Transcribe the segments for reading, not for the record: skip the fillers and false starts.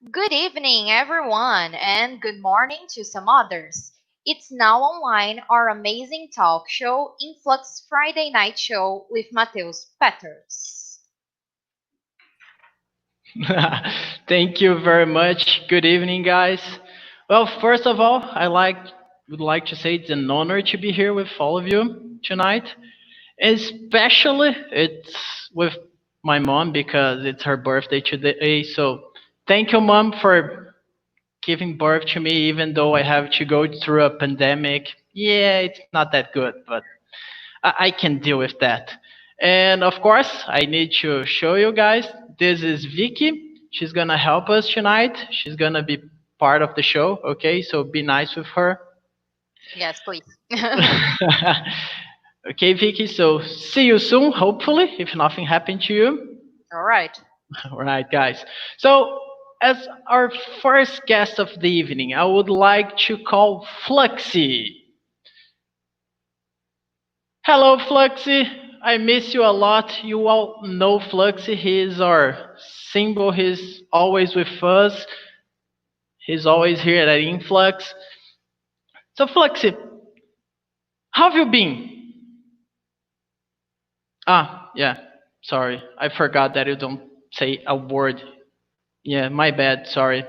Good evening, everyone, and good morning to some others. It's now online our amazing talk show, Influx Friday Night Show with Mateus Peters. Thank you very much. Good evening, guys. Well, first of all, would like to say it's an honor to be here with all of you tonight. Especially it's with my mom because it's her birthday today. So thank you, mom, for giving birth to me, even though I have to go through a pandemic. Yeah, it's not that good, but I can deal with that. And of course, I need to show you guys. This is Vicky. She's gonna help us tonight. She's gonna be part of the show. Okay, so be nice with her. Yes, please. Okay, Vicky. So see you soon. Hopefully, if nothing happened to you. All right. All right, guys. So as our first guest of the evening, I would like to call Fluxy. Hello, Fluxy. I miss you a lot. You all know Fluxy. He is our symbol. He's always with us. He's always here at Influx. So, Fluxy, how have you been? Ah, yeah. Sorry. I forgot that you don't say a word. Yeah, my bad. Sorry.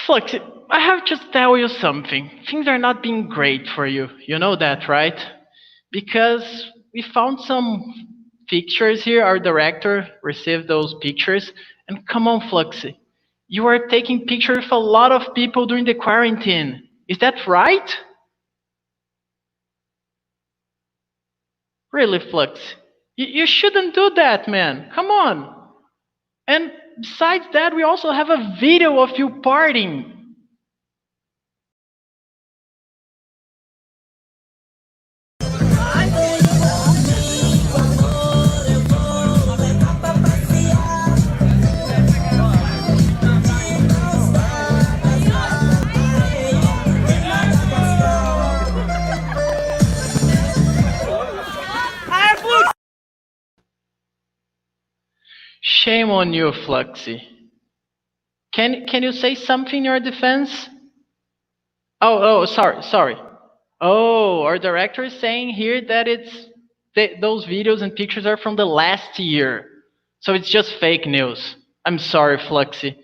Fluxy, I have to tell you something. Things are not being great for you. You know that, right? Because we found some pictures here. Our director received those pictures. And come on, Fluxy. You are taking pictures of a lot of people during the quarantine. Is that right? Really, Flux? You shouldn't do that, man. Come on. And besides that, we also have a video of you partying. Shame on you, Fluxy. Can you say something in your defense? Sorry. Oh, our director is saying here that those videos and pictures are from the last year. So it's just fake news. I'm sorry, Fluxy.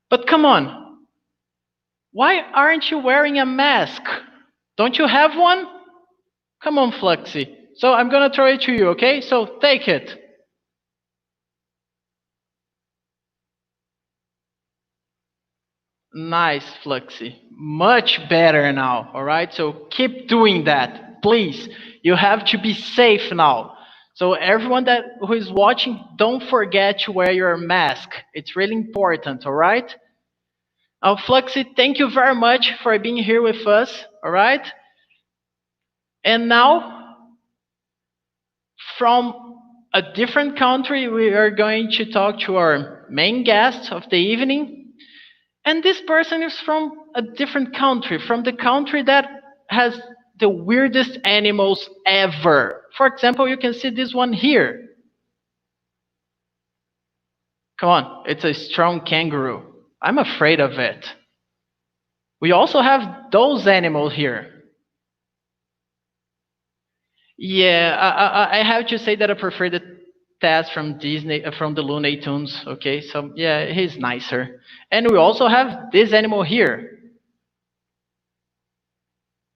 But come on. Why aren't you wearing a mask? Don't you have one? Come on, Fluxy. So I'm gonna throw it to you, okay? So take it. Nice, Fluxy. Much better now, alright? So keep doing that, please. You have to be safe now. So everyone that who is watching, don't forget to wear your mask. It's really important, alright? Fluxy, thank you very much for being here with us, alright? And now, from a different country, we are going to talk to our main guest of the evening. And this person is from a different country, from the country that has the weirdest animals ever. For example, you can see this one here. Come on, it's a strong kangaroo. I'm afraid of it. We also have those animals here. Yeah, I have to say that I prefer the Taz from Disney, from the Looney Tunes. Okay, so yeah, he's nicer. And we also have this animal here.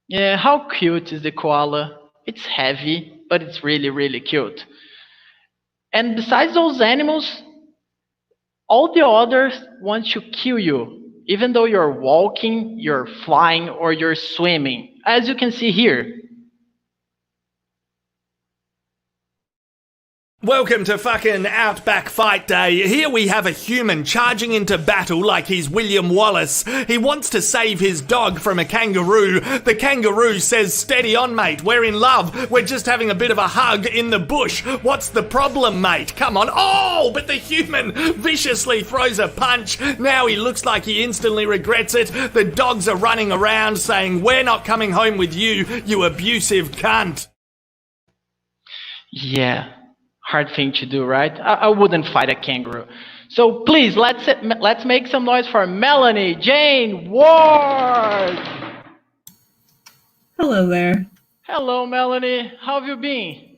Yeah, how cute is the koala? It's heavy, but it's really, really cute. And besides those animals, all the others want to kill you, even though you're walking, you're flying, or you're swimming. As you can see here. Welcome to fucking Outback Fight Day. Here we have a human charging into battle like he's William Wallace. He wants to save his dog from a kangaroo. The kangaroo says, "Steady on, mate. We're in love. We're just having a bit of a hug in the bush. What's the problem, mate? Come on." Oh, but the human viciously throws a punch. Now he looks like he instantly regrets it. The dogs are running around saying, "We're not coming home with you, you abusive cunt." Yeah, hard thing to do, right? I wouldn't fight a kangaroo. So please, let's make some noise for Melanie Jane Ward. Hello there. Hello, Melanie. How have you been?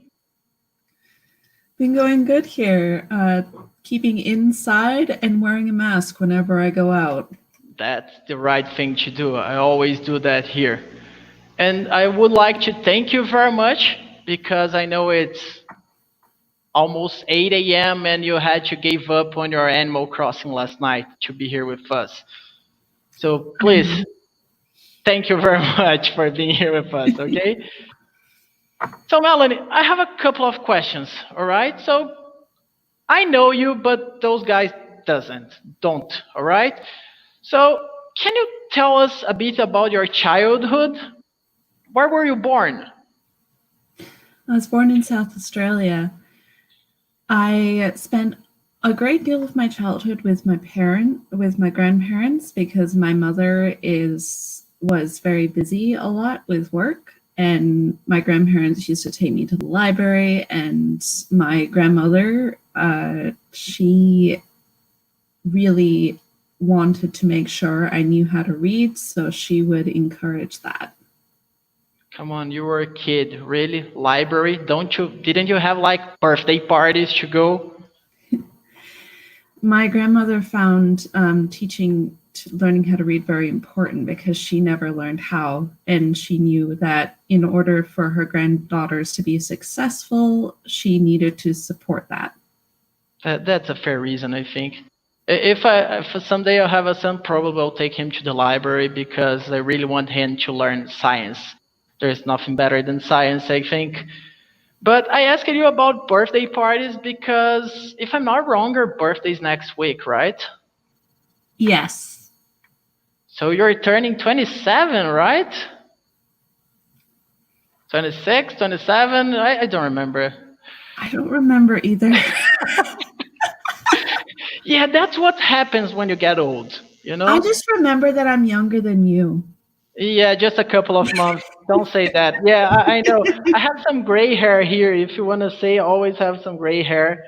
Been going good here. Keeping inside and wearing a mask whenever I go out. That's the right thing to do. I always do that here. And I would like to thank you very much because I know it's almost 8 a.m. and you had to give up on your Animal Crossing last night to be here with us. So please, thank you very much for being here with us, okay? So Melanie, I have a couple of questions, all right? So I know you, but those guys don't, all right? So can you tell us a bit about your childhood? Where were you born? I was born in South Australia. I spent a great deal of my childhood with my grandparents, because my mother was very busy a lot with work, and my grandparents used to take me to the library, and my grandmother, she really wanted to make sure I knew how to read, so she would encourage that. Come on, you were a kid, really? Library? Didn't you have like birthday parties to go? My grandmother found learning how to read very important, because she never learned how, and she knew that in order for her granddaughters to be successful, she needed to support that. That's a fair reason, I think. If someday I have a son, probably I'll take him to the library because I really want him to learn science. There's nothing better than science, I think. But I asked you about birthday parties because, if I'm not wrong, your birthday's next week, right? Yes. So you're turning 27, right? 26, 27? I don't remember. I don't remember either. Yeah, that's what happens when you get old, you know? I just remember that I'm younger than you. Yeah, just a couple of months. Don't say that. Yeah, I know. I have some gray hair here. If you want to say, I always have some gray hair.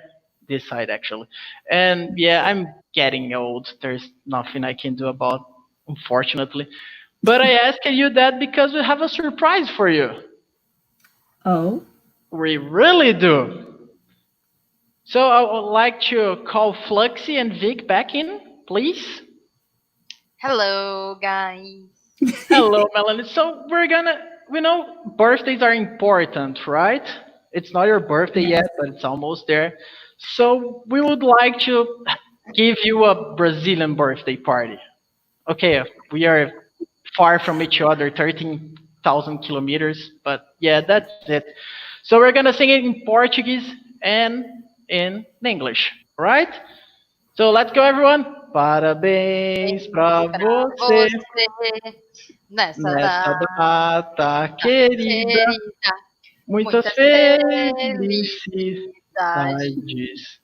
This side, actually. And yeah, I'm getting old. There's nothing I can do about, unfortunately. But I asked you that because we have a surprise for you. Oh? We really do. So I would like to call Fluxy and Vic back in, please. Hello, guys. Hello, Melanie. So we know birthdays are important, right? It's not your birthday Yes. yet, but it's almost there. So we would like to give you a Brazilian birthday party. Okay, we are far from each other, 13,000 kilometers, but yeah, that's it. So we're gonna sing it in Portuguese and in English, right? So let's go, everyone. Parabéns pra Pra você você nessa nessa data data querida. querida, Muitas muitas felicidades, felicidades.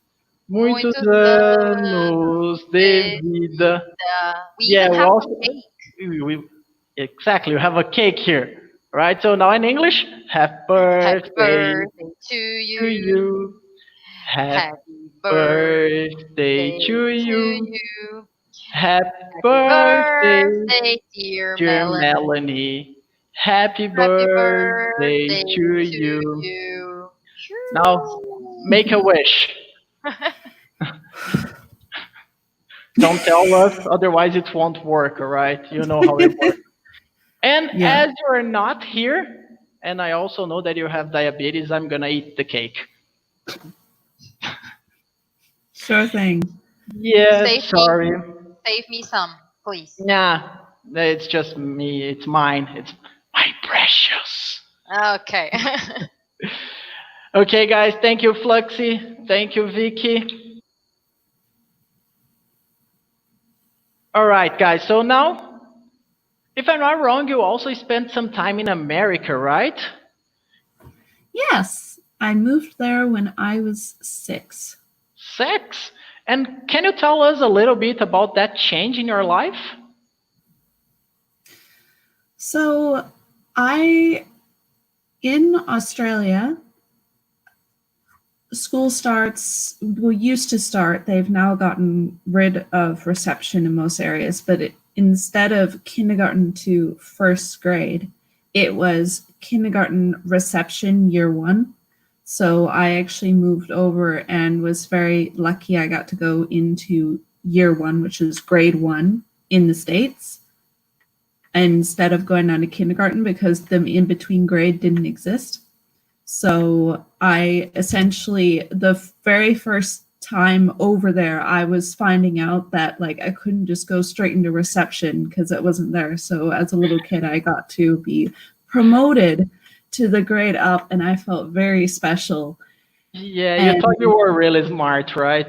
Muitos muitos anos anos de de vida. vida. We Yeah, even we have also cake. exactly we have a cake here, right? So now in English, happy Happy birthday birthday to to you. you. Happy Happy birthday birthday to to you. you. Happy Happy birthday, birthday, dear dear Melanie. Melanie. Happy Happy birthday birthday to to you. you. Now, make a wish. Don't tell us, otherwise it won't work, all right? You know how it works. And Yeah. as you're not here, and I also know that you have diabetes, I'm gonna eat the cake. Sure thing. Yeah, Save sorry. Save me some, please. Nah, it's just me. It's mine. It's my precious. Okay. Okay, guys, thank you, Fluxy. Thank you, Vicky. All right, guys, so now, if I'm not wrong, you also spent some time in America, right? Yes. I moved there when I was 6. 6? And can you tell us a little bit about that change in your life? So in Australia, school starts, well, used to start, they've now gotten rid of reception in most areas, but instead of kindergarten to first grade, it was kindergarten reception year one. So I actually moved over and was very lucky. I got to go into year one, which is grade one in the States, instead of going on to kindergarten because the in between grade didn't exist. So I essentially, the very first time over there, I was finding out that like I couldn't just go straight into reception because it wasn't there. So as a little kid, I got to be promoted to the grade up, and I felt very special. Yeah, you And thought you were really smart, right?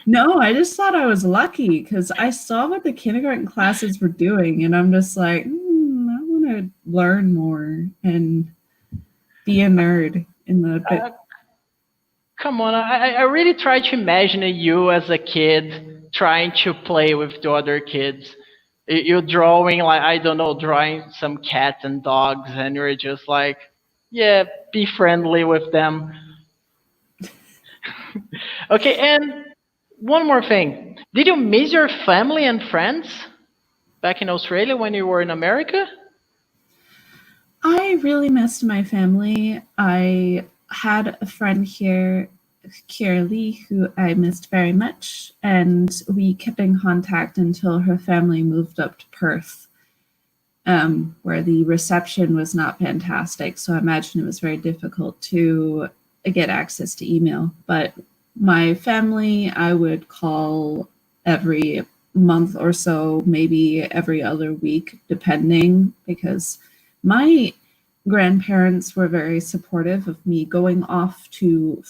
no, I just thought I was lucky because I saw what the kindergarten classes were doing, and I'm just like, I want to learn more and be a nerd in the bit. Come on, I really try to imagine you as a kid trying to play with the other kids. You're drawing, like, I don't know, drawing some cats and dogs, and you're just like, yeah, be friendly with them. Okay, and one more thing. Did you miss your family and friends back in Australia when you were in America? I really missed my family. I had a friend here, Kiera Lee, who I missed very much, and we kept in contact until her family moved up to Perth, where the reception was not fantastic. So I imagine it was very difficult to get access to email. But my family, I would call every month or so, maybe every other week, depending, because my grandparents were very supportive of me going off to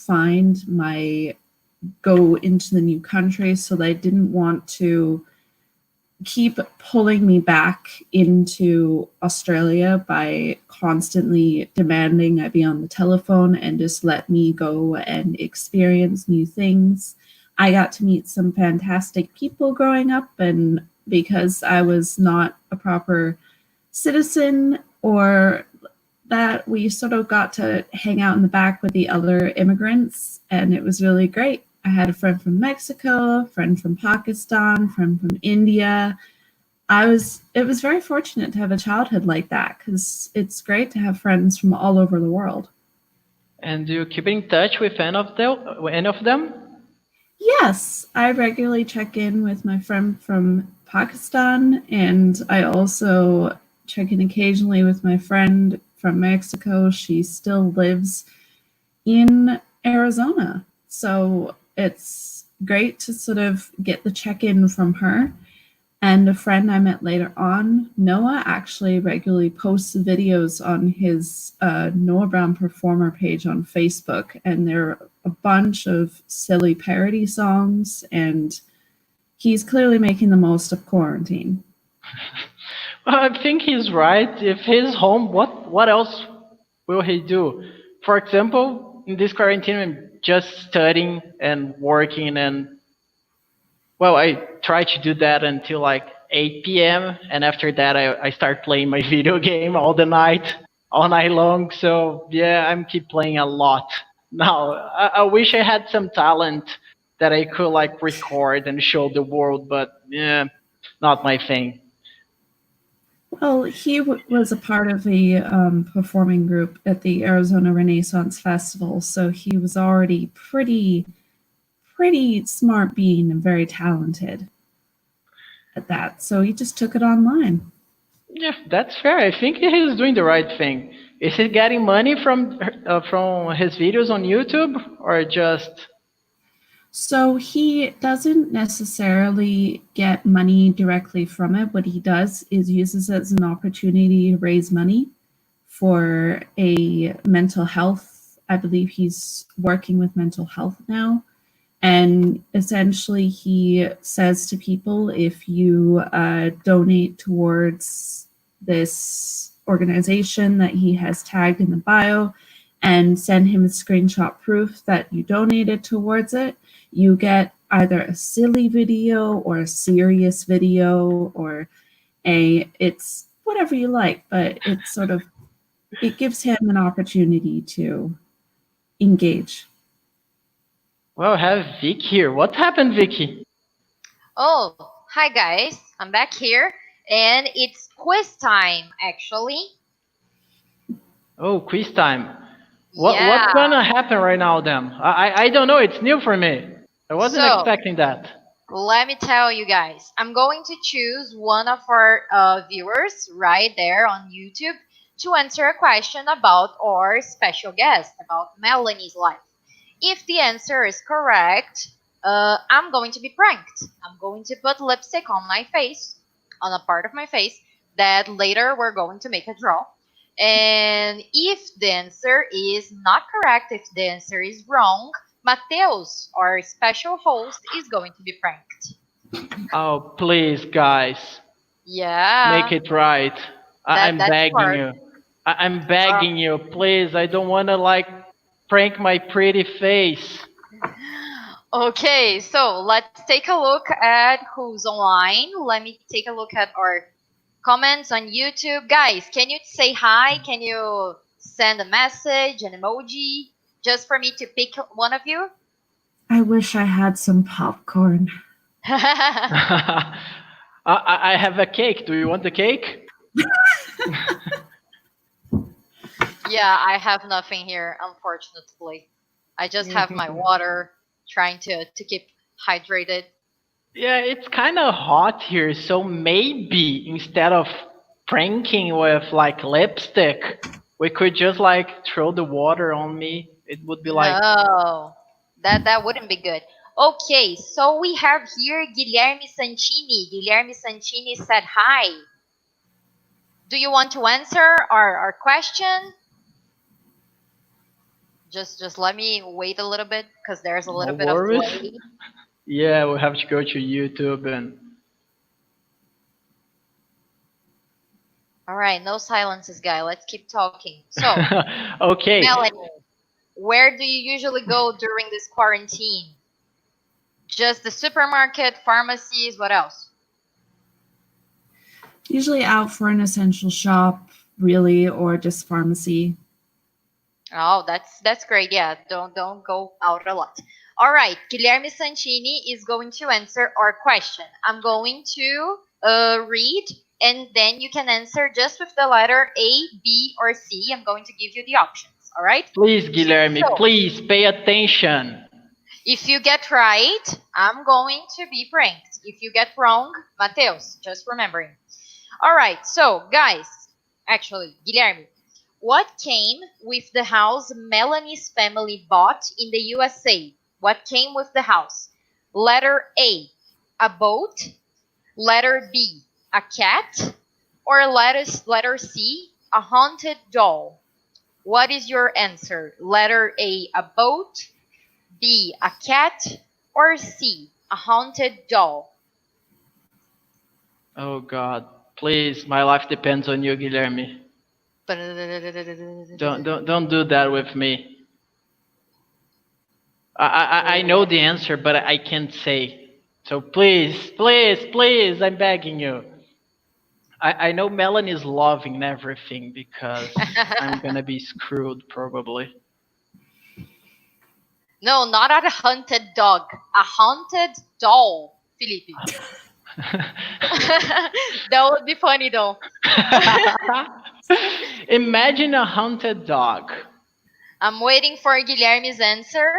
go into the new country. So they didn't want to keep pulling me back into Australia by constantly demanding I be on the telephone, and just let me go and experience new things. I got to meet some fantastic people growing up, and because I was not a proper citizen or that, we sort of got to hang out in the back with the other immigrants, and it was really great. I had a friend from Mexico, a friend from Pakistan, a friend from India. It was very fortunate to have a childhood like that, because it's great to have friends from all over the world. And do you keep in touch with any of them? Any of them? Yes, I regularly check in with my friend from Pakistan, and I also check in occasionally with my friend from Mexico. She still lives in Arizona. So it's great to sort of get the check-in from her. And a friend I met later on, Noah, actually regularly posts videos on his Noah Brown Performer page on Facebook. And there are a bunch of silly parody songs, and he's clearly making the most of quarantine. Well, I think he's right. If he's home, what else will he do? For example, in this quarantine, I'm just studying and working, and well, I try to do that until like 8 p.m. And after that, I start playing my video game all night long. So yeah, I'm keep playing a lot. Now, I wish I had some talent that I could like record and show the world, but yeah, not my thing. Well, he was a part of the performing group at the Arizona Renaissance Festival, so he was already pretty smart being and very talented at that. So he just took it online. Yeah, that's fair. I think he's doing the right thing. Is he getting money from his videos on YouTube, or just? So he doesn't necessarily get money directly from it. What he does is uses it as an opportunity to raise money for a mental health. I believe he's working with mental health now. And essentially, he says to people, if you donate towards this organization that he has tagged in the bio and send him a screenshot proof that you donated towards it, you get either a silly video or a serious video, or it's whatever you like, but it gives him an opportunity to engage. Well, I have Vic here. What happened, Vicky? Oh, hi guys. I'm back here and it's quiz time actually. Oh, quiz time. What's Yeah. gonna happen right now then? I don't know. It's new for me. I wasn't So, expecting that. let me tell you guys. I'm going to choose one of our viewers right there on YouTube to answer a question about our special guest, about Melanie's life. If the answer is correct, I'm going to be pranked. I'm going to put lipstick on my face, on a part of my face, that later we're going to make a draw. And if the answer is not correct, if the answer is wrong, Mateus, our special host, is going to be pranked. Oh, please, guys, make Yeah, it right. I'm that's begging part. you. I'm Uh, begging you, please. I don't wanna prank my pretty face. okay, so let's take a look at who's online. Let me take a look at our comments on YouTube. Guys, can you say hi? Can you send a message, an emoji, just for me to pick one of you? I wish I had some popcorn. I have a cake. Do you want the cake? Yeah, I have nothing here, unfortunately. I just have my water trying to keep hydrated. Yeah, it's kind of hot here, so maybe instead of pranking with lipstick, we could just throw the water on me. It would be No, that wouldn't be good. Okay, so we have here Guilherme Santini. Guilherme Santini said hi. Do you want to answer our question? Just let me wait a little bit because there's a no little bit of worries. delay. Yeah, we have to go to YouTube and All right, no silences, guy. Let's keep talking. So, okay. Melanie, where do you usually go during this quarantine? Just the supermarket, pharmacies, what else? Usually out for an essential shop, really, or just pharmacy. Oh, that's great. Yeah, don't go out a lot. All right, Guilherme Santini is going to answer our question. I'm going to read, and then you can answer just with the letter A, B, or C. I'm going to give you the options. All right. Please, Guilherme, So please pay attention. if you get right, I'm going to be pranked. If you get wrong, Mateus, just remembering. All right. So guys, actually, Guilherme. What came with the house Melanie's family bought in the USA? What came with the house? Letter A boat. Letter B, a cat. Or letter C, a haunted doll. What is your answer? Letter A boat. B, a cat. Or C, a haunted doll. Oh God, please, my life depends on you, Guilherme. Don't do that with me. I know the answer, but I can't say. So please, please, please, I'm begging you. I know Melanie is loving everything because I'm gonna be screwed probably. No, not a haunted dog. A haunted doll, Felipe. That would be funny though. Imagine a haunted dog. I'm waiting for Guilherme's answer.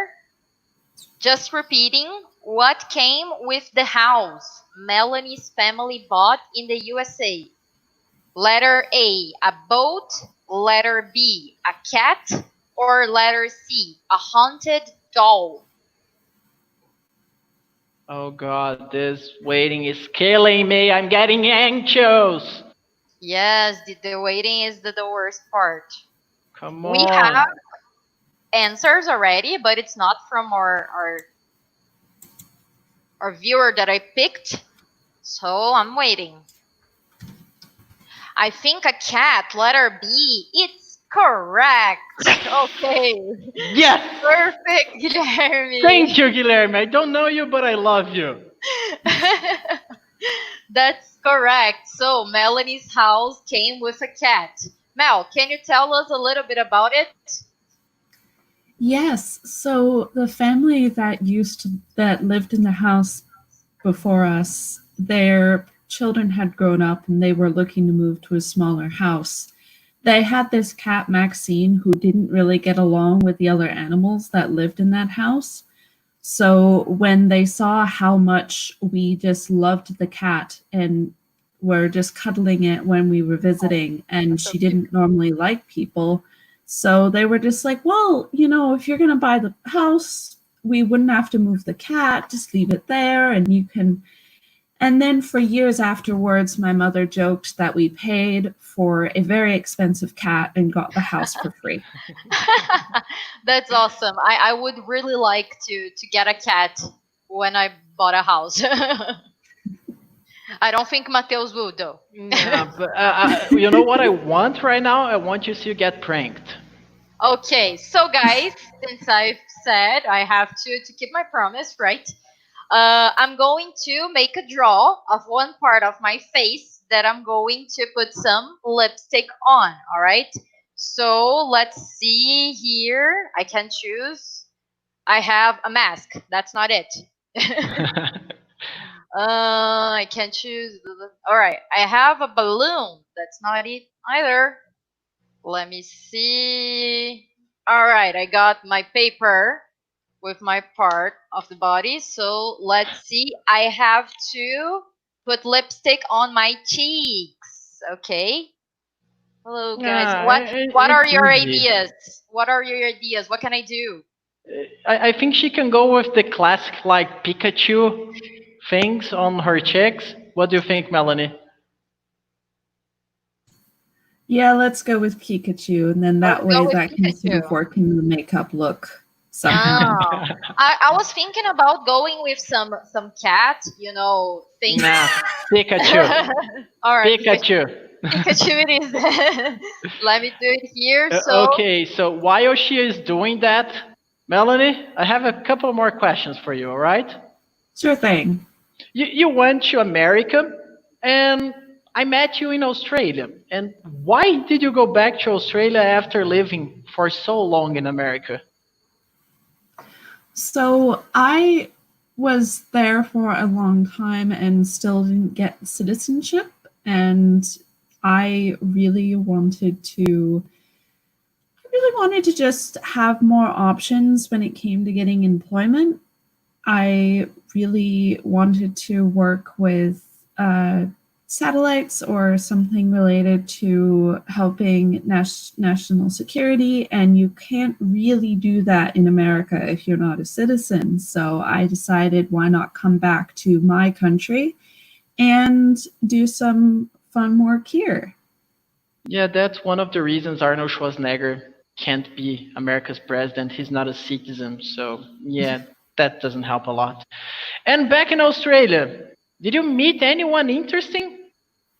Just repeating, what came with the house Melanie's family bought in the USA? Letter A boat, letter B, a cat, or letter C, a haunted doll? Oh God, this waiting is killing me. I'm getting anxious. Yes, the waiting is the worst part. Come We have on. answers already, but it's not from our viewer that I picked. So I'm waiting. I think a cat, letter B. It's correct. Okay. Yes! Perfect, Guilherme. Thank you, Guilherme. I don't know you, but I love you. That's correct. So Melanie's house came with a cat. Mel, can you tell us a little bit about it? Yes. So the family that lived in the house before us, their children had grown up and they were looking to move to a smaller house. They had this cat, Maxine, who didn't really get along with the other animals that lived in that house. So when they saw how much we just loved the cat and were just cuddling it when we were visiting, and That's so she cute. didn't normally like people, so they were just like, well, if you're going to buy the house, we wouldn't have to move the cat, just leave it there, and you can. And then for years afterwards, my mother joked that we paid for a very expensive cat and got the house for free. That's awesome. I would really like to get a cat when I bought a house. I don't think Mateus would though. Yeah, but you know what I want right now? I want you to get pranked. Okay, so guys, since I've said I have to keep my promise, right? I'm going to make a draw of one part of my face that I'm going to put some lipstick on. All right. So let's see here. I can choose. I have a mask. That's not it. I can choose. All right. I have a balloon. That's not it either. Let me see. All right. I got my paper with my part of the body. So let's see. I have to put lipstick on my cheeks. Okay. Hello guys. Yeah, What are it's your easy. ideas? What are your ideas? What can I do? I think she can go with the classic like Pikachu things on her cheeks. What do you think, Melanie? Yeah, let's go with Pikachu, and then Let's that go way with that can sort Pikachu. of work in the makeup look somehow. Oh. I was thinking about going with some cat, things. Nah, Pikachu. All right, Pikachu. Pikachu it is. Let me do it here. So Okay, so while she is doing that, Melanie, I have a couple more questions for you, all right? Sure thing. You went to America and I met you in Australia. And why did you go back to Australia after living for so long in America? So I was there for a long time and still didn't get citizenship. And I really wanted to just have more options when it came to getting employment. I really wanted to work with satellites or something related to helping national security, and you can't really do that in America if you're not a citizen. So I decided, why not come back to my country and do some fun work here? Yeah, that's one of the reasons Arnold Schwarzenegger can't be America's president. He's not a citizen. So, yeah, that doesn't help a lot. And back in Australia, did you meet anyone interesting?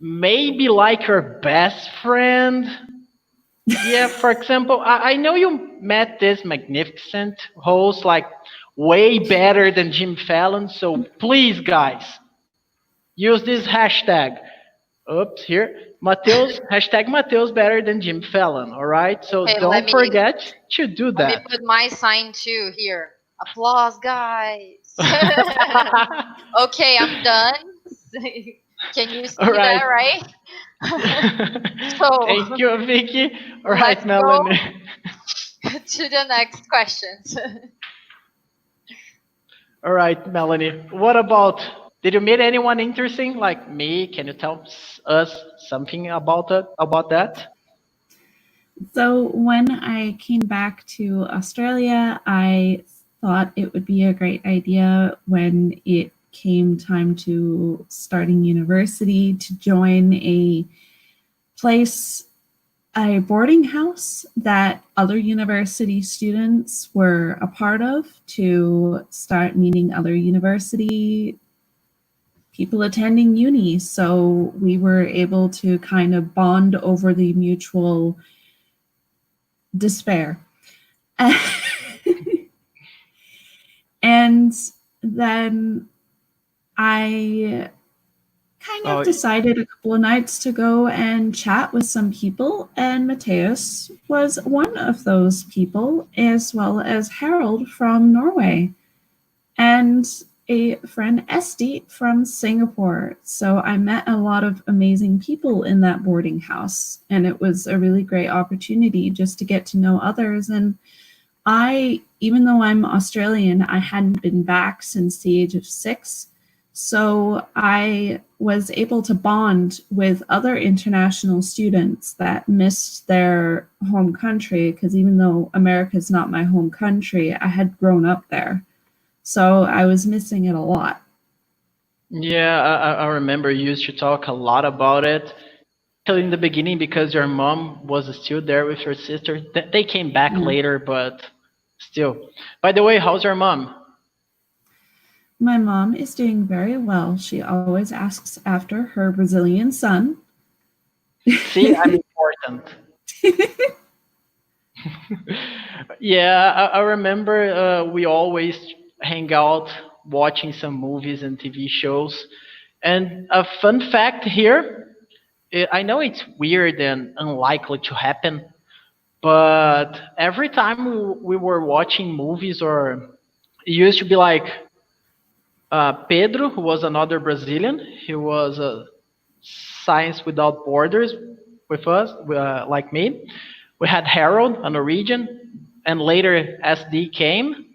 Maybe like your best friend? Yeah, for example, I know you met this magnificent host, like way better than Jim Fallon. So please, guys, use this hashtag. Oops, here. Mateus, hashtag Mateus better than Jim Fallon. All right. So okay, don't forget to do let me that. put my sign too here. Applause, guys. Okay, I'm done. Can you All see that, right. right? So Thank you, Vicky. All let's right, go Melanie. to the next questions. All right, Melanie. What about? Did you meet anyone interesting like me? Can you tell us something about that? So when I came back to Australia, I thought it would be a great idea when it came time to starting university to join place, a boarding house that other university students were a part of, to start meeting other university people attending uni. So we were able to kind of bond over the mutual despair. And then I kind of Oh, decided a couple of nights to go and chat with some people, and Mateus was one of those people, as well as Harold from Norway and a friend Esty from Singapore. So I met a lot of amazing people in that boarding house, and it was a really great opportunity just to get to know others. And even though I'm Australian, I hadn't been back since the age of 6. So I was able to bond with other international students that missed their home country, because even though America is not my home country, I had grown up there. So I was missing it a lot. yeah, I remember you used to talk a lot about it. Actually, in the beginning, because your mom was still there with your sister. They came back Mm. later, but still. By the way, how's your mom? My mom is doing very well. She always asks after her Brazilian son. See, I'm important. Yeah, I remember we always hang out watching some movies and TV shows. And a fun fact here, I know it's weird and unlikely to happen, but every time we were watching movies, or it used to be like Pedro, who was another Brazilian, he was Science Without Borders with us, like me. We had Harold, a Norwegian, and later SD came.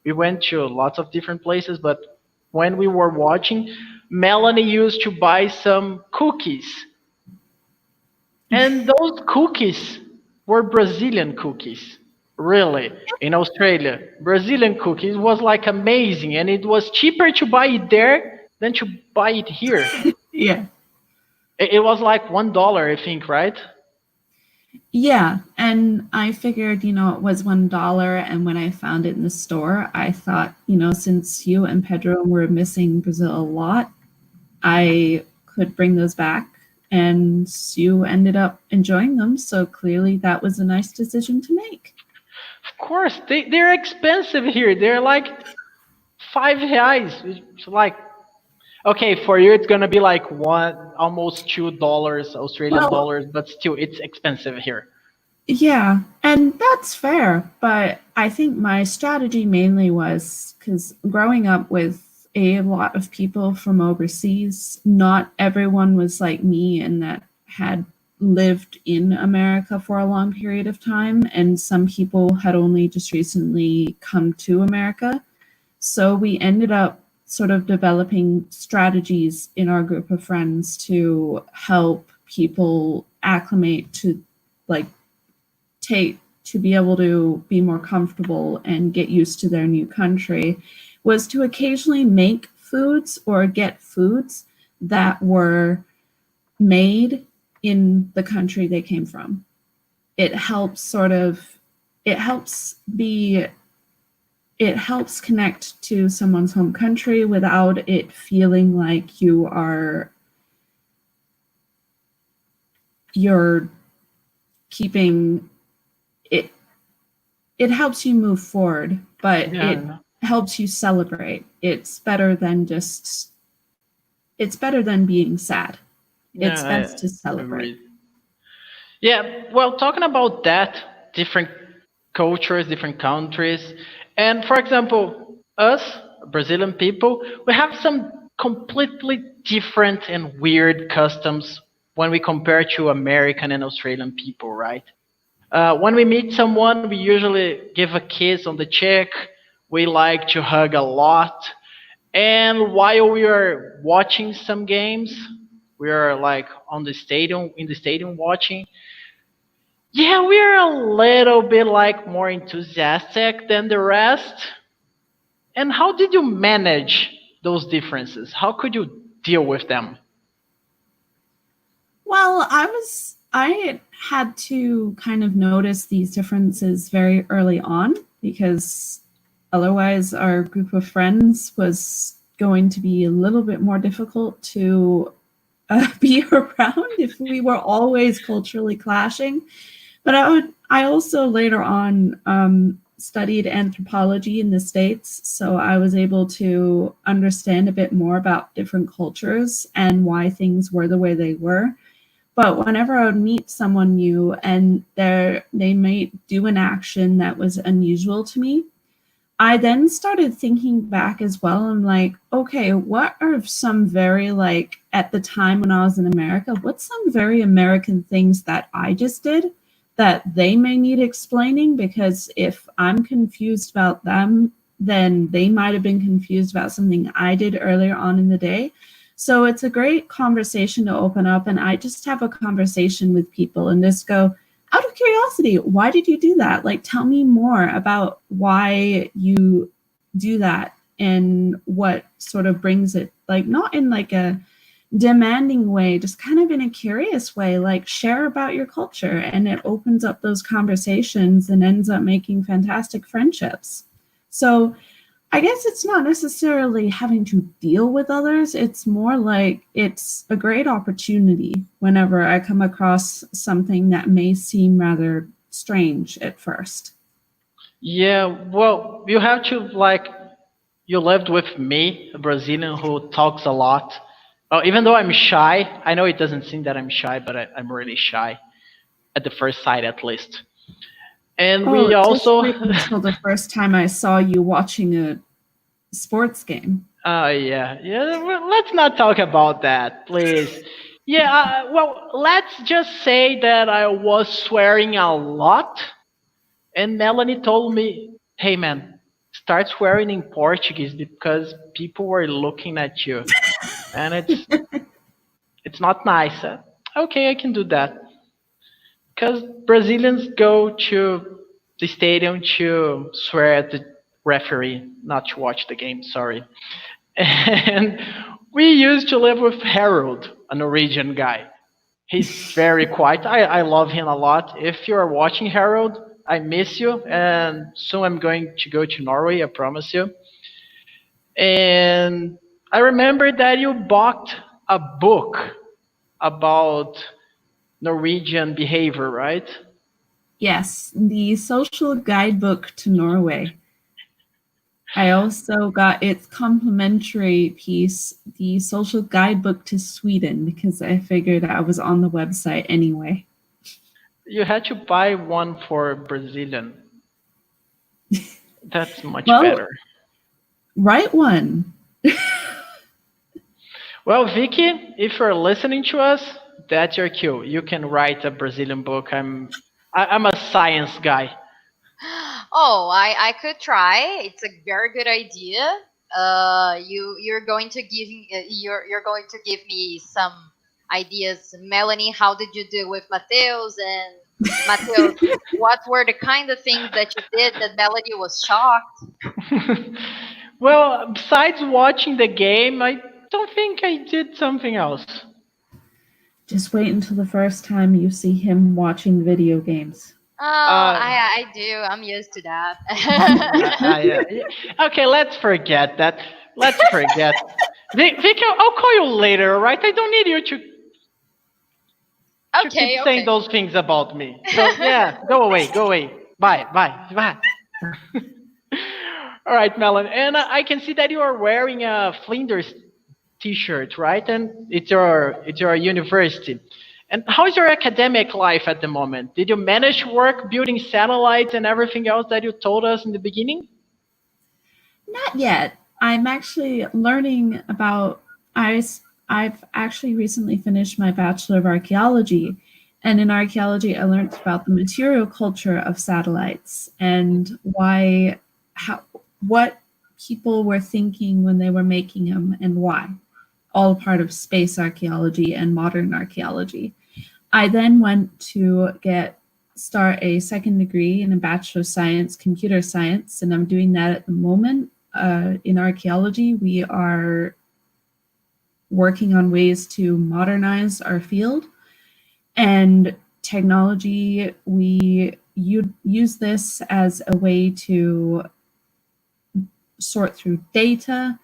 We went to lots of different places, but when we were watching, Melanie used to buy some cookies. And those cookies were Brazilian cookies. Really, in Australia, Brazilian cookies was like amazing, and it was cheaper to buy it there than to buy it here. Yeah. It was like $1, I think, right? Yeah, and I figured, it was $1, and when I found it in the store, I thought, since you and Pedro were missing Brazil a lot, I could bring those back, and you ended up enjoying them, so clearly that was a nice decision to make. Of course, they're expensive here. They're like R$ 5. It's like, okay, for you it's gonna be like almost $2 Australian Well, dollars, but still it's expensive here. yeah, and that's fair, but I think my strategy mainly was because growing up with a lot of people from overseas, not everyone was like me and that had lived in America for a long period of time, and some people had only just recently come to America. So we ended up sort of developing strategies in our group of friends to help people acclimate to like to be able to be more comfortable and get used to their new country was to occasionally make foods or get foods that were made in the country they came from. It helps connect to someone's home country without it feeling like you're keeping it. It helps you move forward, but Yeah, it helps you celebrate. It's better than being sad. It's yeah, best to I celebrate. agree. Yeah, well, talking about that, different cultures, different countries, and for example, us Brazilian people, we have some completely different and weird customs when we compare to American and Australian people, right? When we meet someone, we usually give a kiss on the cheek. We like to hug a lot. And while we are watching some games, we are like in the stadium watching. Yeah, we are a little bit like more enthusiastic than the rest. And how did you manage those differences? How could you deal with them? Well, I had to kind of notice these differences very early on because otherwise our group of friends was going to be a little bit more difficult to be around if we were always culturally clashing. But I also later on studied anthropology in the States, so I was able to understand a bit more about different cultures and why things were the way they were. But whenever I would meet someone new and they might do an action that was unusual to me, I then started thinking back as well. I'm like, okay, what are some very, like, at the time when I was in America, what's some very American things that I just did that they may need explaining? Because if I'm confused about them, then they might have been confused about something I did earlier on in the day. So it's a great conversation to open up, and I just have a conversation with people and just go, out of curiosity, why did you do that? Like, tell me more about why you do that and what sort of brings it, like, not in like a demanding way, just kind of in a curious way, like share about your culture. And it opens up those conversations and ends up making fantastic friendships. So I guess it's not necessarily having to deal with others. It's more like it's a great opportunity whenever I come across something that may seem rather strange at first. Yeah, well, you have to like you lived with me, a Brazilian who talks a lot. Even though I'm shy, I know it doesn't seem that I'm shy, but I'm really shy at the first sight, at least. And Oh, we just also, wait until the first time I saw you watching a sports game. yeah, yeah. Well, let's not talk about that, please. Yeah, well, let's just say that I was swearing a lot, and Melanie told me, "Hey, man, start swearing in Portuguese because people were looking at you, and it's not nice." Okay, I can do that because Brazilians go to the stadium to swear at the referee, not to watch the game. Sorry. And we used to live with Harold, a Norwegian guy. He's very quiet. I love him a lot. If you're watching Harold, I miss you, and soon I'm going to go to Norway, I promise you. And I remember that you bought a book about Norwegian behavior, right? Yes, the social guidebook to Norway. I also got its complimentary piece, the social guidebook to Sweden, because I figured I was on the website anyway. You had to buy one for Brazilian. That's much Well, better. write one. Well, Vicky, if you're listening to us, that's your cue. You can write a Brazilian book. I'm a science guy. Oh, I could try. It's a very good idea. You're going to you're going to give me some ideas, Melanie. How did you do with Mateus and Mateus? What were the kind of things that you did that Melanie was shocked? Well, besides watching the game, I don't think I did something else. Just wait until the first time you see him watching video games. Oh, Uh, I do. I'm used to that. yeah. Okay, let's forget that. Let's forget. Vicky, I'll call you later, all right? I don't need you to keep Okay, saying okay. those things about me. So yeah, go away, go away. Bye, bye, bye. All right, Melon, and I can see that you are wearing a Flinders T-shirt, right? And it's your university. And how's your academic life at the moment? Did you manage to work building satellites and everything else that you told us in the beginning? Not yet. I'm actually learning about I've actually recently finished my Bachelor of Archaeology. And in archaeology, I learned about the material culture of satellites and what people were thinking when they were making them and why. All part of space archaeology and modern archaeology. I then went to start a second degree in a Bachelor of Science, Computer Science, and I'm doing that at the moment. In archaeology, we are working on ways to modernize our field. And technology, we use this as a way to sort through data,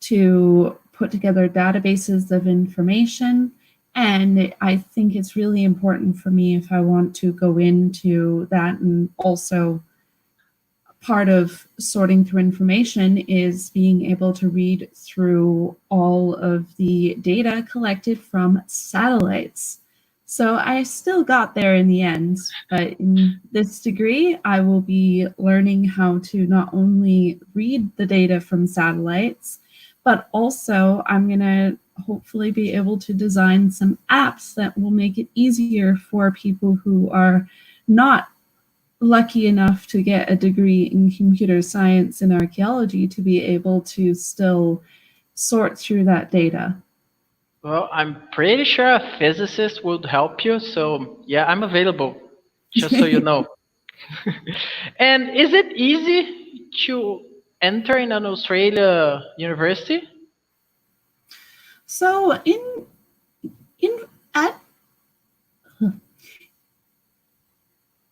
to put together databases of information. And I think it's really important for me if I want to go into that and also part of sorting through information is being able to read through all of the data collected from satellites. So I still got there in the end, but in this degree, I will be learning how to not only read the data from satellites, but also I'm going to hopefully be able to design some apps that will make it easier for people who are not lucky enough to get a degree in computer science and archaeology to be able to still sort through that data. Well, I'm pretty sure a physicist would help you. So yeah, I'm available, just so you know. And is it easy to enter in an Australia university? So in at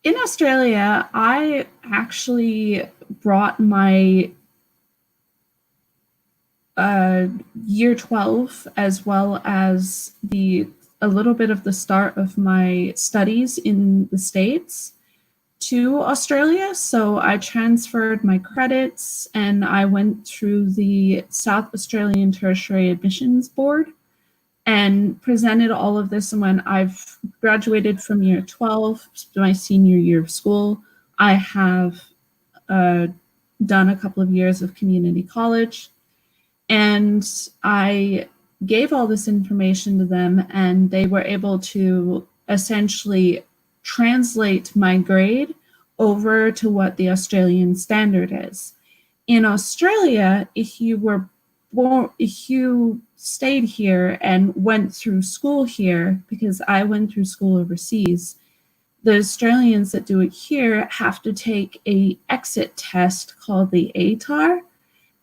in Australia, I actually brought my year 12 as well as a little bit of the start of my studies in the States to Australia. So I transferred my credits and I went through the South Australian Tertiary Admissions Board and presented all of this. And when I've graduated from year 12, my senior year of school, I have done a couple of years of community college. And I gave all this information to them, and they were able to essentially translate my grade over to what the Australian standard is. In Australia, if you stayed here and went through school here, because I went through school overseas, the Australians that do it here have to take a exit test called the ATAR,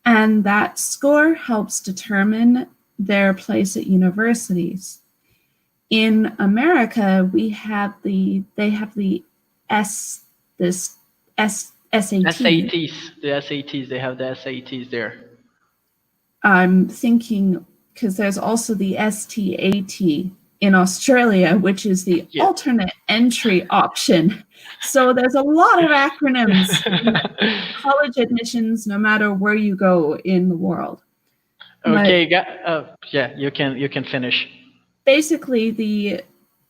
and that score helps determine their place at universities. In America, they have the SAT. The SATs, they have the SATs there. I'm thinking, because there's also the STAT in Australia, which is the alternate entry option. So there's a lot of acronyms in college admissions, no matter where you go in the world. Okay, you can finish. Basically, the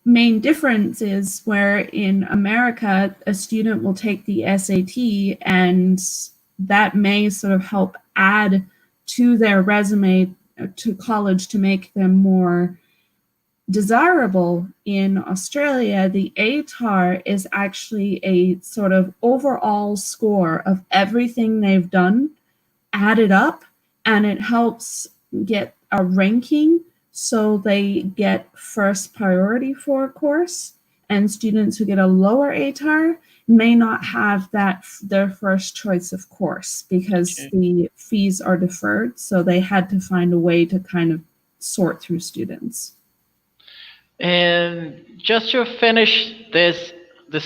main difference is where in America, a student will take the SAT, and that may sort of help add to their resume to college to make them more desirable. In Australia, the ATAR is actually a sort of overall score of everything they've done added up, and it helps get a ranking so they get first priority for a course, and students who get a lower ATAR may not have that their first choice of course because the fees are deferred, so they had to find a way to kind of sort through students. And just to finish this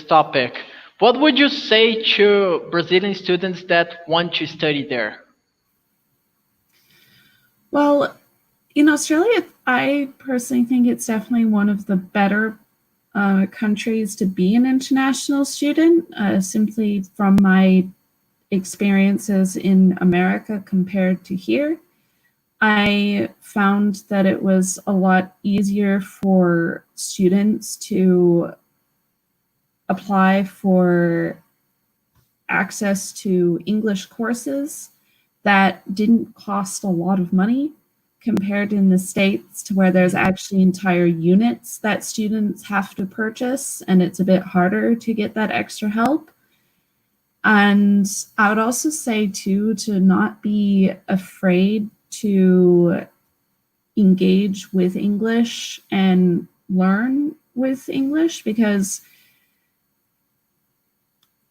topic, what would you say to Brazilian students that want to study there? Well, in Australia, I personally think it's definitely one of the better countries to be an international student, simply from my experiences in America compared to here. I found that it was a lot easier for students to apply for access to English courses that didn't cost a lot of money compared in the States, to where there's actually entire units that students have to purchase, and it's a bit harder to get that extra help. And I would also say, too, to not be afraid to engage with English and learn with English, because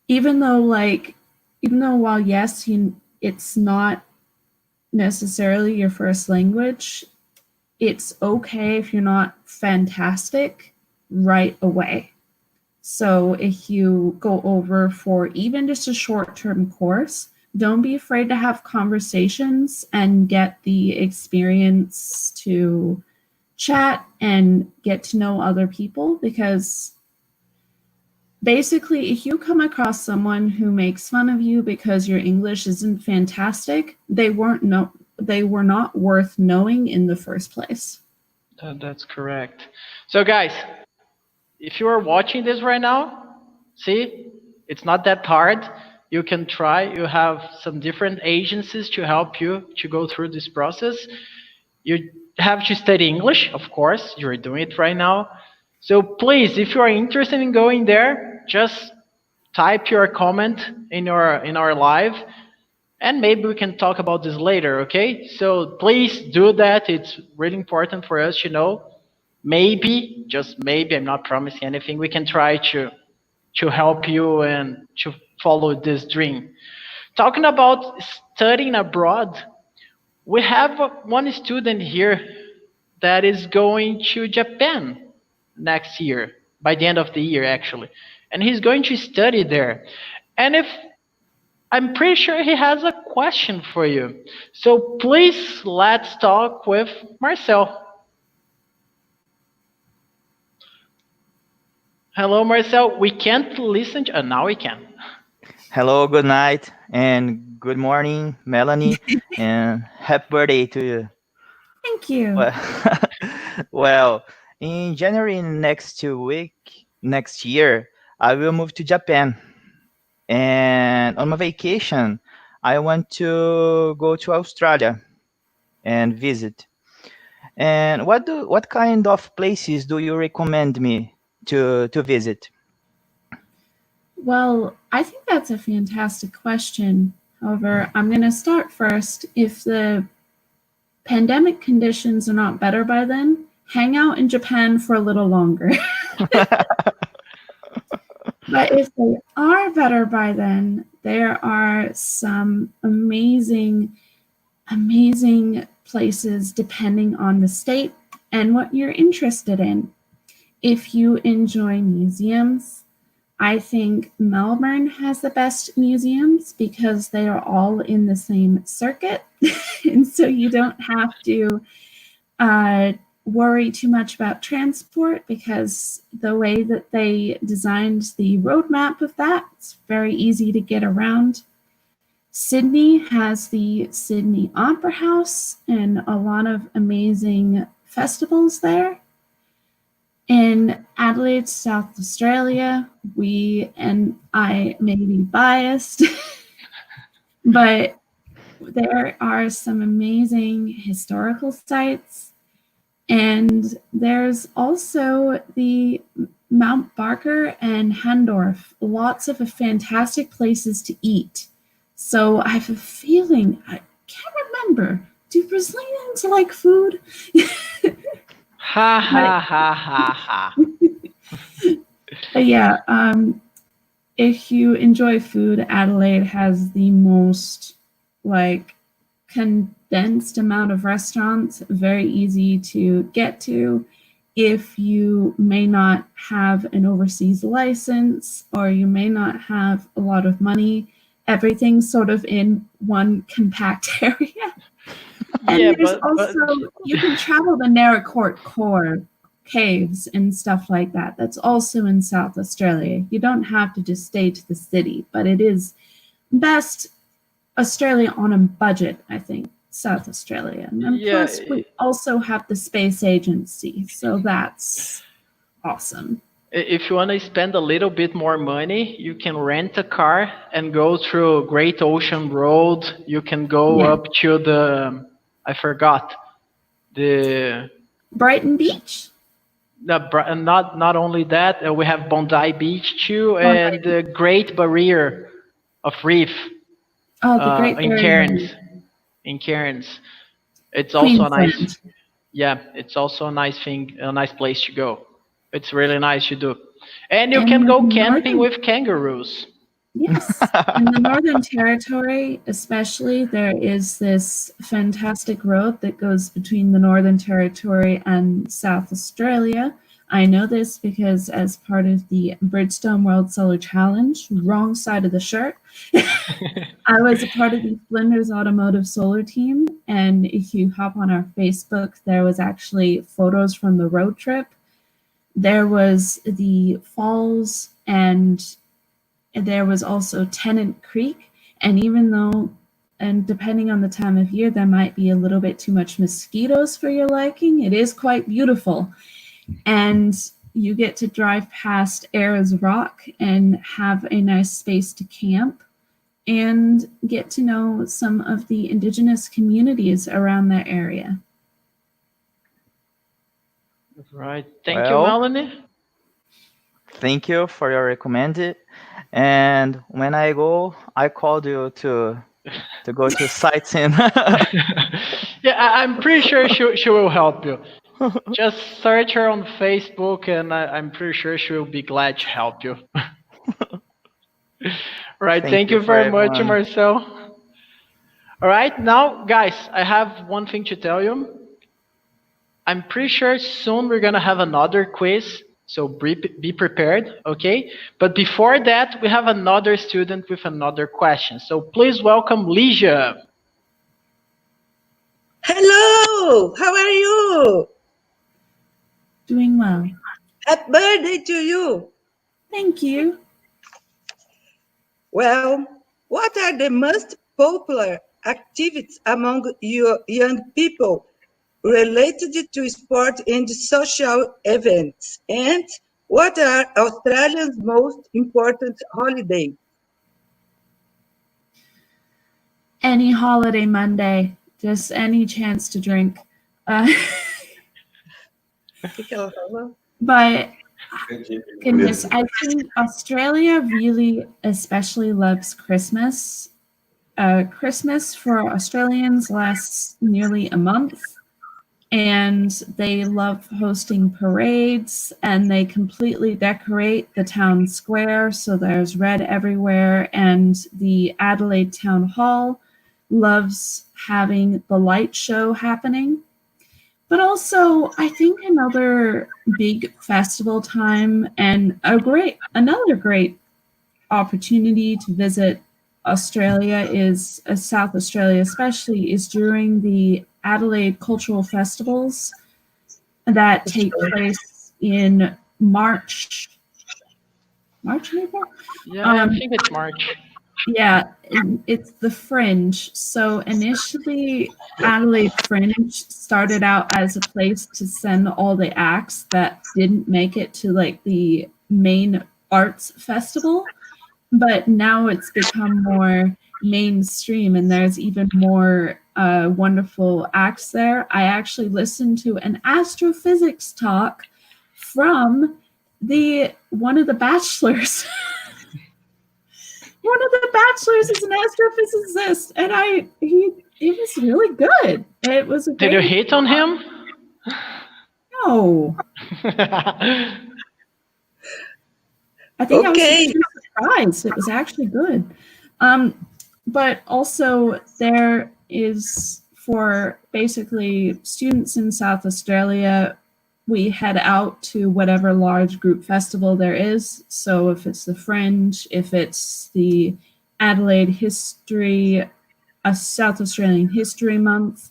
even though while yes, it's not necessarily your first language, it's okay if you're not fantastic right away. So if you go over for even just a short-term course, don't be afraid to have conversations and get the experience to chat and get to know other people, because basically, if you come across someone who makes fun of you because your English isn't fantastic, they were not worth knowing in the first place. That's correct. So, guys, if you are watching this right now, see, it's not that hard. You can try. You have some different agencies to help you to go through this process. You have to study English, of course. You're doing it right now. So please, if you are interested in going there, just type your comment in our live, and maybe we can talk about this later, okay? So please do that. It's really important for us to know. Maybe, just maybe, I'm not promising anything, we can try to help you and to follow this dream. Talking about studying abroad, we have one student here that is going to Japan next year, by the end of the year actually. And he's going to study there. And if I'm pretty sure he has a question for you. So please let's talk with Marcel. Hello, Marcel. We can't listen to. Now we can. Hello, good night, and good morning, Melanie, and happy birthday to you. Thank you. Well, well, in January next year, I will move to Japan, and on my vacation, I want to go to Australia and visit. And what kind of places do you recommend me to visit? Well, I think that's a fantastic question. However, I'm going to start first. If the pandemic conditions are not better by then, hang out in Japan for a little longer. But if they are better by then, there are some amazing places depending on the state and what you're interested in. If you enjoy museums, I think Melbourne has the best museums because they are all in the same circuit. And so you don't have to worry too much about transport because the way that they designed the roadmap of that, it's very easy to get around. Sydney has the Sydney Opera House and a lot of amazing festivals there. In Adelaide, South Australia, and I may be biased, but there are some amazing historical sites. And there's also the Mount Barker and Handorf, lots of fantastic places to eat. So I have a feeling, I can't remember, do Brazilians like food? Ha ha ha ha ha. But yeah, if you enjoy food, Adelaide has the most condensed amount of restaurants, very easy to get to. If you may not have an overseas license or you may not have a lot of money, everything's sort of in one compact area. And Yeah, there's also, you can travel the Naracoorte Core caves and stuff like that. That's also in South Australia. You don't have to just stay to the city, but it is best Australia on a budget, I think, South Australia. And Yeah. plus, we also have the space agency, so that's awesome. If you want to spend a little bit more money, you can rent a car and go through Great Ocean Road. You can go Yeah. up to I forgot, the Brighton Beach? not only that, we have Bondi Beach too, Bondi and the Great Barrier of Reef Oh, the Great in Barrier Cairns. Reef. In Cairns, it's also a nice. Queensland. Yeah, it's also a nice thing, a nice place to go. It's really nice to do, and you And can the go camping northern- with kangaroos. Yes. In the Northern Territory, especially, there is this fantastic road that goes between the Northern Territory and South Australia. I know this because as part of the Bridgestone World Solar Challenge, wrong side of the shirt, I was a part of the Flinders Automotive Solar Team. And if you hop on our Facebook, there was actually photos from the road trip. there was the falls, and there was also Tennant Creek. And even though, and depending on the time of year, there might be a little bit too much mosquitoes for your liking, it is quite beautiful. And you get to drive past Ayers Rock and have a nice space to camp and get to know some of the indigenous communities around that area. Right. Thank you, Well, Melanie. thank you for your recommended. And when I go, I called you to go to sightseeing. Yeah, I'm pretty sure she will help you. Just search her on Facebook, and I'm pretty sure she will be glad to help you. Right. Thank Thank you you for very much, everyone. Marcel. All right. Now, guys, I have one thing to tell you. I'm pretty sure soon we're gonna have another quiz, so be prepared, okay? But before that, we have another student with another question. So please welcome Ligia. Hello, how are you? Doing well. Happy birthday to you. Thank you. Well, what are the most popular activities among your young people related to sport and social events? And what are Australia's most important holidays? Any holiday Monday, just any chance to drink. O que ela falou? But goodness, I think Australia really especially loves Christmas. Christmas for Australians lasts nearly a month, and they love hosting parades, and they completely decorate the town square, so there's red everywhere, and the Adelaide Town Hall loves having the light show happening. But also, I think another big festival time and another great opportunity to visit Australia is South Australia, especially, is during the Adelaide Cultural Festivals that take place in March, April. Yeah, I think it's March. Yeah, it's the Fringe. So initially, Adelaide Fringe started out as a place to send all the acts that didn't make it to like the main arts festival, but now it's become more mainstream, and there's even more wonderful acts there. I actually listened to an astrophysics talk from one of the bachelors. One of the bachelors is an astrophysicist, and it was really good. It was a Did you great. hit on him? No, I think I was Okay. just too surprised. It was actually good. But also there is, for basically students in South Australia, we head out to whatever large group festival there is. So if it's the Fringe, if it's the Adelaide History, a South Australian History Month,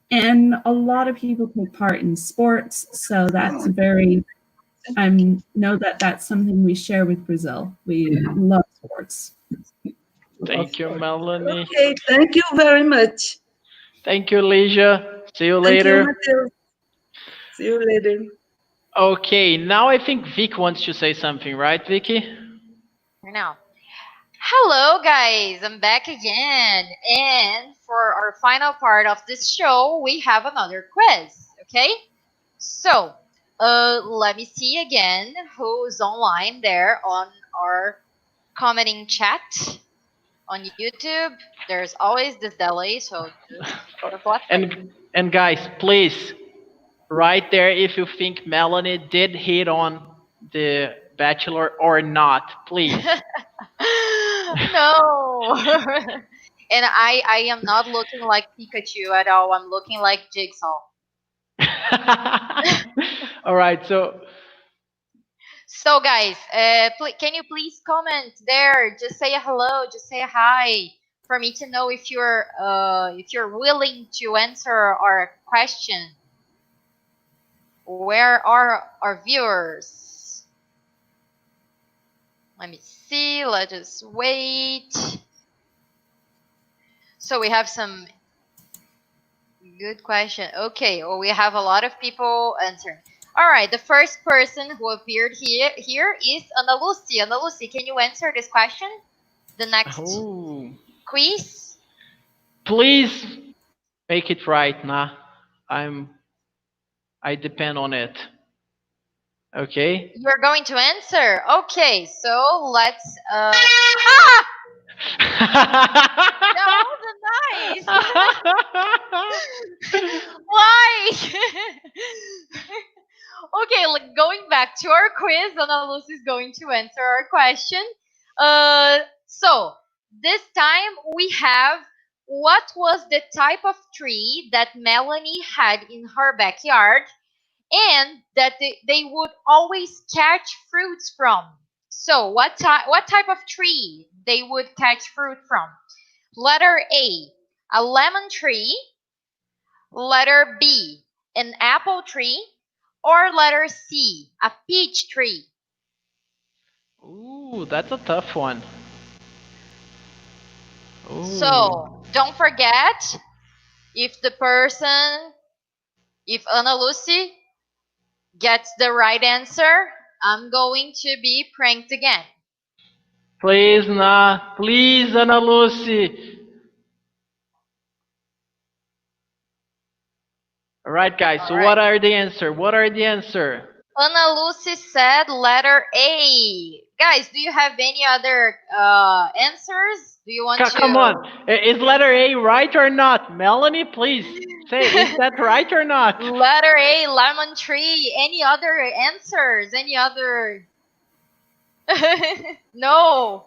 and a lot of people take part in sports. So that's very, I know that that's something we share with Brazil. We love sports. Thank you, Melanie. Okay, thank you very much. Thank you, Ligia. See you Thank you, later. Mateus. See you later. Okay, now I think Vic wants to say something, right, Vicky? Now, hello guys, I'm back again. And for our final part of this show, we have another quiz. Okay? So, let me see again who's online there on our commenting chat on YouTube. There's always this delay, so just sort of let's wait. And guys, please, right there if you think Melanie did hit on the Bachelor or not, please. No. And I am not looking like Pikachu at all. I'm looking like Jigsaw. All right, so So guys, can you please comment there? Just say a hello, just say a hi for me to know if you're willing to answer our question. Where are our viewers? Let me see. Let us wait. So we have some good question. Okay, well, we have a lot of people answering. All right, the first person who appeared here is Ana Lucy. Ana Lucy, can you answer this question? The next Oh, quiz? please make it right, nah. I depend on it. Okay. You're going to answer. Okay, so let's ah! That wasn't nice. Why? Okay, going back to our quiz, Ana Luz is going to answer our question. So this time we have what was the type of tree that Melanie had in her backyard and that they would always catch fruits from. So what type of tree they would catch fruit from? Letter a lemon tree. Letter B, an apple tree. Or letter C, a peach tree. Ooh, that's a tough one. Ooh. So don't forget, if Ana Lucy gets the right answer, I'm going to be pranked again. Please, nah. Please, Ana Lucy. All right, guys. So what are the answer? What are the answer? Ana Lucy said letter A. Guys, do you have any other answers? Do you want to? Come on. Is letter A right or not? Melanie, please say, is that right or not? Letter A, lemon tree. Any other answers? Any other? No.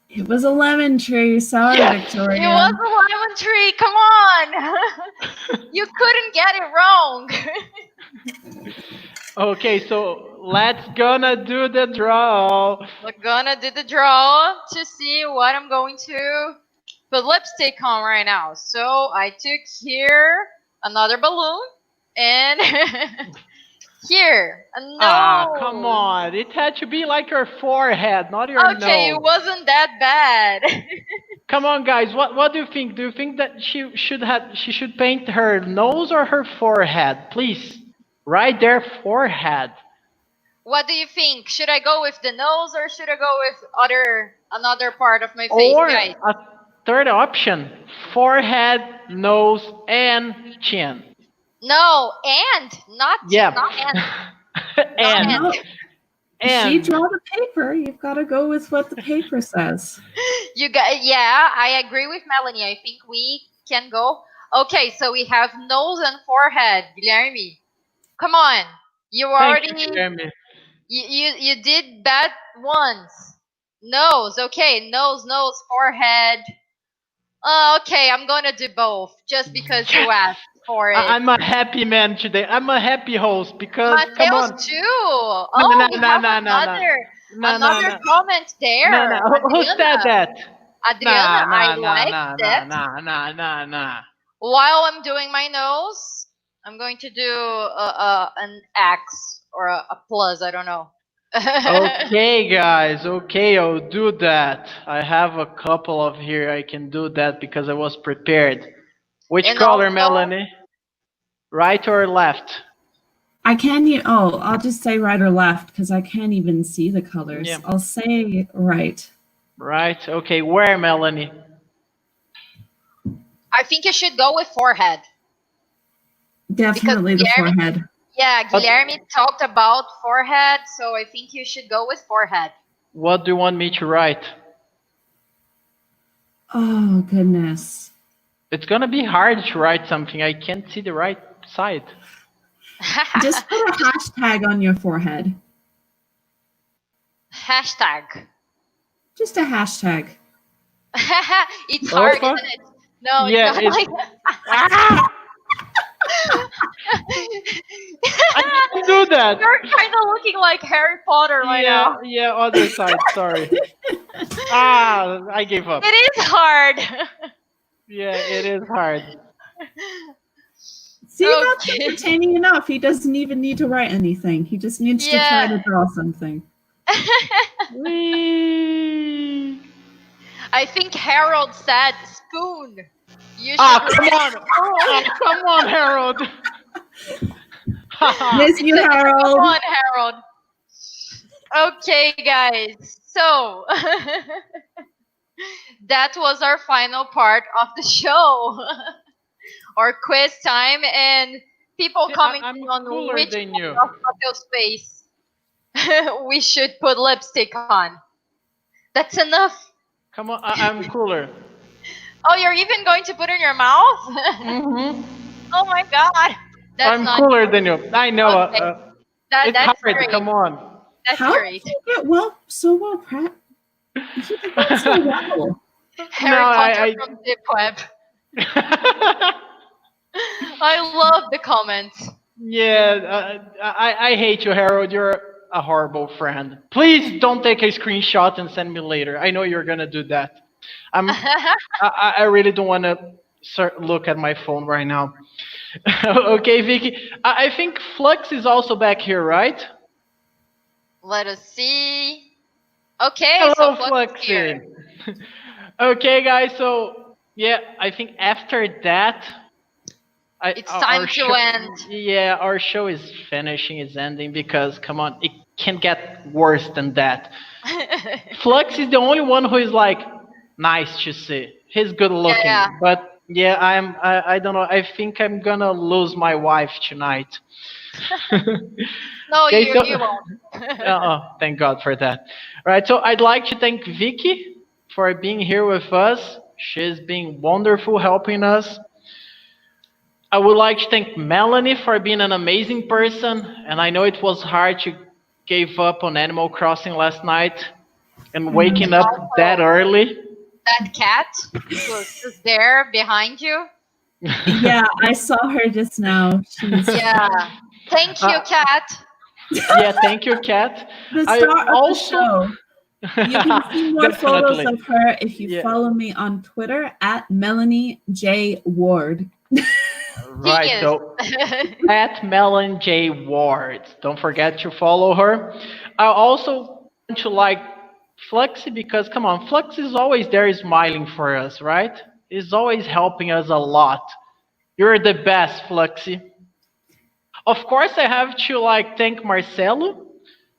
It was a lemon tree. Sorry, Yes! Victoria. It was a lemon tree. Come on. You couldn't get it wrong. Okay, so let's gonna do the draw. We're gonna do the draw to see what I'm going to put lipstick on right now. So I took here another balloon and here a nose. Ah, come on. It had to be like your forehead, not your nose. Okay, it wasn't that bad. Come on, guys. What do you think? Do you think that she should paint her nose or her forehead? Please, right there, forehead. What do you think? Should I go with the nose or should I go with another part of my face, Or guys? a third option: forehead, nose, and chin. No, and not Yeah. not and. And No, she and draw the paper. You've got to go with what the paper says. You got, yeah, I agree with Melanie. I think we can go. Okay, so we have nose and forehead. Guilherme, come on. You already thank you, Jeremy. you did that once. Nose, okay, nose, forehead. Okay, I'm gonna do both just because you asked for it. I'm a happy man today. I'm a happy host because come on. Mateus too. Oh, we have another comment there. No. Who said Adriana. that? Adriana, I like that. Nah. While I'm doing my nose, I'm going to do an X or a plus. I don't know. Okay, guys. Okay, I'll do that. I have a couple of here. I can do that because I was prepared. Which And color, also- Melanie? Right or left? I'll just say right or left because I can't even see the colors. Yeah. I'll say right. Right. Okay, where, Melanie? I think you should go with forehead. Definitely the Guilherme- forehead. Yeah, Guilherme talked about forehead, so I think you should go with forehead. What do you want me to write? Oh, goodness. It's gonna be hard to write something. I can't see the right side. Just put a hashtag on your forehead. Hashtag. Just a hashtag. It's hard, fuck. isn't it? No, Yeah, it's not it's- like I can do that. You're kind of looking like Harry Potter right now. Yeah, other side. Sorry. I gave up. It is hard. Yeah, it is hard. See, that's Okay. entertaining enough. He doesn't even need to write anything. He just needs to try to Yeah. draw something. Whee! I think Harold said spoon. You should Ah, come write on! Ah, spoon. come on, Harold! Haha. Miss you, Come Harold. on, Harold. Okay, guys. So that was our final part of the show, our quiz time, and people See, commenting I'm on cooler which than you. part of Mateus' face we should put lipstick on. That's enough. Come on, I'm cooler. Oh, you're even going to put it in your mouth? Mm-hmm. Oh my god. That's I'm not cooler than you. I know. okay. That's It's hard. great. Come on. That's How did great. you get so well prepped? You did that so well. No, Harry Potter from Deep Web. I love the comments. Yeah, I hate you, Harold. You're a horrible friend. Please don't take a screenshot and send me later. I know you're gonna do that. I really don't want to look at my phone right now. Okay, Vicky. I think Flux is also back here, right? Let us see. Okay, Hello, so Flux is Fluxy. here. Okay, guys. So yeah, I think after that, It's time to end. Yeah, our show is finishing, is ending because come on, it can't get worse than that. Flux is the only one who is like nice to see. He's good looking, Yeah. but yeah, I don't know. I think I'm gonna lose my wife tonight. No, Okay, so you won't. oh, thank God for that. Right, so I'd like to thank Vicky for being here with us. She's been wonderful helping us. I would like to thank Melanie for being an amazing person, and I know it was hard to give up on Animal Crossing last night and waking And up that also, early. that cat was just there behind you. Yeah, I saw her just now. She's Yeah. Thank you, cat. Yeah, thank you, Kat. the I star of the also show. You can see more photos definitely. of her if you Yeah. follow me on Twitter at Melanie J. Ward. Right, Genius. so at Melon J Ward. Don't forget to follow her. I also want to like Flexi because come on, Flex is always there smiling for us, right? He's always helping us a lot. You're the best, Flexi. Of course, I have to like thank Marcelo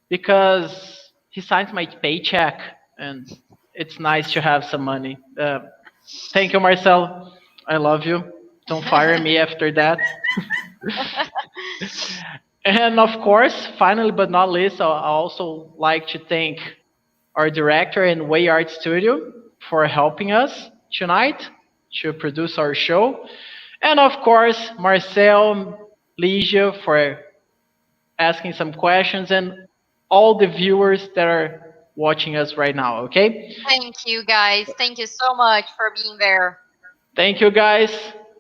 because he signs my paycheck and it's nice to have some money. Thank you, Marcelo. I love you. Don't fire me after that. And of course, finally but not least, I also like to thank our director in Way Art Studio for helping us tonight to produce our show. And of course, Marcel, Ligia for asking some questions and all the viewers that are watching us right now, okay? Thank you, guys. Thank you so much for being there. Thank you guys.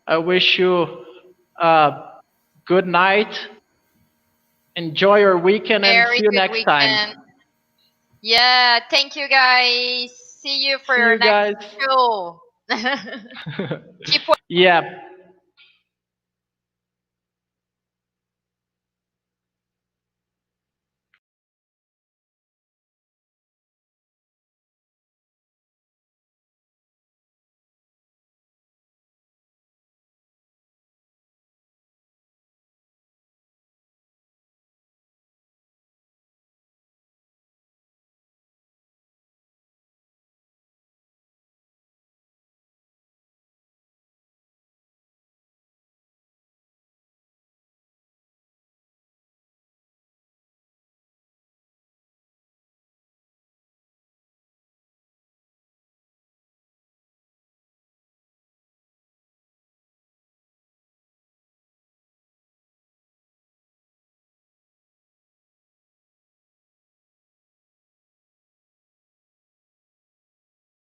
I wish you a good night. Enjoy your weekend and Very see you good next time. weekend. Yeah, thank you, guys. See you for See your you next guys. show. Keep Yeah.